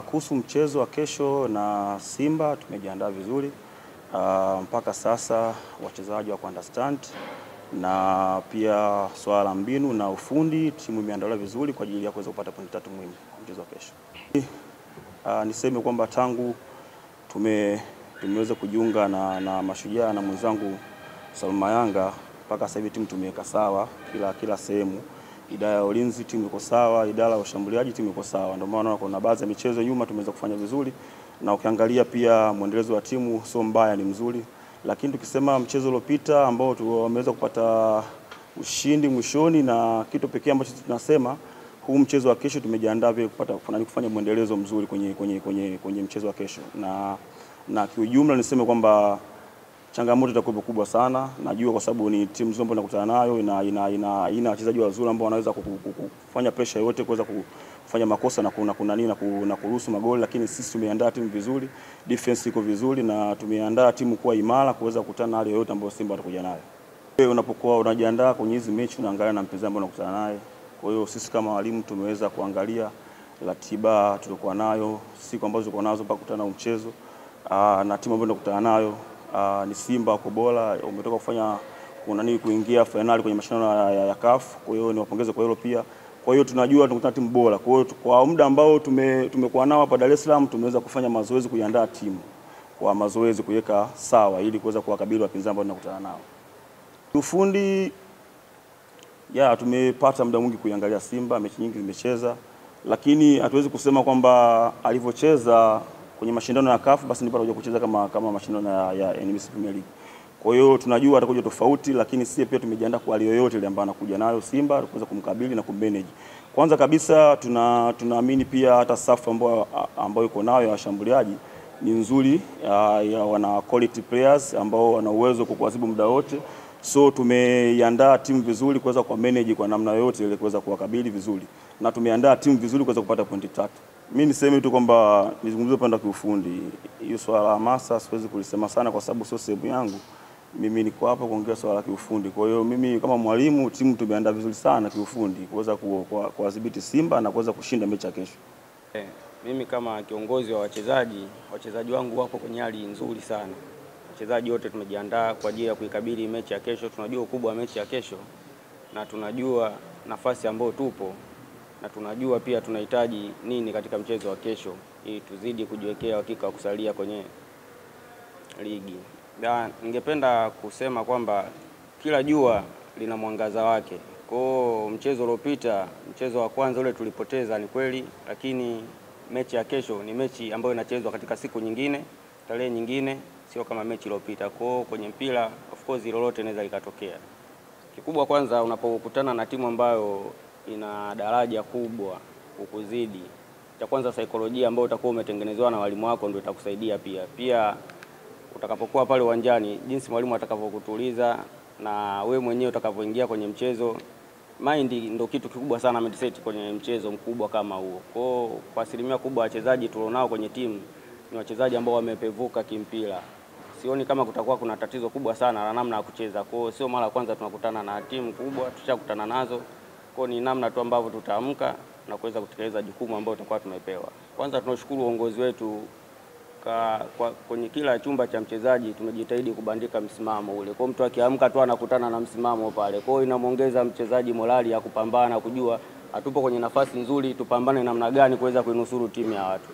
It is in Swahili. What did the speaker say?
Kuhusu mchezo wa kesho na Simba tumejiandaa vizuri. Mpaka sasa wachezaji wa understand na pia swala la mbinu na ufundi timu imeandaliwa vizuri kwa ajili ya kuweza kupata pointi 3 muhimu kwa mchezo wa kesho. Niseme kwamba tangu tumeweza kujiunga na Mashujaa na mwenzangu Salma Yanga, mpaka sasa hivi timu tumeweka sawa kila sehemu. Idara ya ulinzi timu iko sawa, idara ya ushambuliaji timu iko sawa. Ndio maana kuna baadhi ya michezo nyuma tumeweza kufanya vizuri, na ukiangalia pia mwendelezo wa timu sio mbaya, ni mzuri. Lakini tukisema mchezo uliopita ambao tumeweza kupata ushindi mwishoni, na kitu pekee ambacho tunasema huu mchezo wa kesho tumejiandaa vile kufanya mwendelezo mzuri kwenye mchezo wa kesho. Na kiujumla niseme kwamba changamoto itakuwa kubwa sana, najua kwa sababu ni timu nzuri ambayo tunakutana nayo, ina wachezaji wazuri ambao wanaweza kufanya pressure yote, kuweza kufanya makosa na kuruhusu magoli, lakini sisi tumeandaa timu vizuri, defense iko vizuri, na tumeandaa timu kuwa imara kuweza kukutana na hali yoyote ambayo Simba atakuja nayo. Wewe unapokuwa unajiandaa kwenye hizi mechi unaangalia na mpinzani ambao unakutana naye. Kwa hiyo sisi kama walimu tumeweza kuangalia ratiba tulikuwa nayo, siku ambazo tulikuwa nazo mpaka kukutana na mchezo, na timu ambayo tunakutana nayo ni Simba wako bora, umetoka kufanya kuingia finali kwenye mashindano ya CAF. Kwa hiyo niwapongeze kwa hilo pia. Kwa hiyo tunajua tunakutana timu bora. Kwa hiyo kwa muda ambao tumekuwa nao hapa Dar es Salaam tumeweza kufanya mazoezi, kuiandaa timu kwa mazoezi, kuweka sawa ili kuweza kuwakabili wapinzani ambao tunakutana nao. Ufundi tumepata muda mwingi kuiangalia Simba, mechi nyingi zimecheza, lakini hatuwezi kusema kwamba alivyocheza kwenye mashindano ya CAF basi ndipo atakuja kucheza kama mashindano ya NBC Premier League. Kwa hiyo tunajua atakuja tofauti, lakini sisi pia tumejiandaa kwa hali yoyote ile ambayo anakuja nayo Simba kuweza kumkabili na kummanage. Kwanza kabisa tunaamini pia hata safu ambayo iko nayo ya washambuliaji ni nzuri, wana quality players ambao wana uwezo kuadhibu muda wote. So tumeiandaa timu vizuri kuweza kwa manage kwa namna yoyote ile kuweza kuwakabili vizuri, na tumeandaa timu vizuri kuweza kupata pointi 3. Mimi niseme tu kwamba nizungumzie upande wa kiufundi. Hiyo swala la hamasa siwezi kulisema sana kwa sababu sio sehemu yangu. Mimi niko hapa kuongea swala la kiufundi. Kwa hiyo mimi kama mwalimu, timu tumeandaa vizuri sana kiufundi kuweza kuwadhibiti Simba na kuweza kushinda mechi ya kesho. Mimi kama kiongozi wa wachezaji wangu wapo kwenye hali nzuri sana. Wachezaji wote tumejiandaa kwa ajili ya kuikabili mechi ya kesho. Tunajua ukubwa wa mechi ya kesho na tunajua nafasi ambayo tupo, na tunajua pia tunahitaji nini katika mchezo wa kesho ili tuzidi kujiwekea hakika wa kusalia kwenye ligi. Ningependa kusema kwamba kila jua lina mwangaza wake. Kwa mchezo uliopita, mchezo wa kwanza ule tulipoteza ni kweli, lakini mechi ya kesho ni mechi ambayo inachezwa katika siku nyingine, tarehe nyingine, sio kama mechi iliyopita. Kwa kwenye mpira of course lolote linaweza likatokea. Kikubwa kwanza unapokutana na timu ambayo ina daraja kubwa kukuzidi, cha kwanza saikolojia ambayo utakuwa umetengenezewa na walimu wako ndio itakusaidia pia utakapokuwa pale uwanjani, jinsi mwalimu atakavyokutuliza na wewe mwenyewe utakapoingia kwenye mchezo. Mind ndio kitu kikubwa sana mindset kwenye mchezo mkubwa kama huo. Kwa asilimia kubwa wachezaji tulionao kwenye timu ni wachezaji ambao wamepevuka kimpira. Sioni kama kutakuwa kuna tatizo kubwa sana la namna ya kucheza. Kwa sio mara kwanza tunakutana na timu kubwa, tushakutana nazo. Kwa ni namna tu ambavyo tutaamka na kuweza kutekeleza jukumu ambalo tutakuwa tumepewa. Kwanza tunashukuru uongozi wetu kwenye kila chumba cha mchezaji tumejitahidi kubandika msimamo ule. Kwa mtu akiamka tu anakutana na msimamo pale. Kwa hiyo inamuongeza mchezaji morali ya kupambana, kujua hatupo kwenye nafasi nzuri, tupambane namna gani kuweza kuinusuru timu ya watu.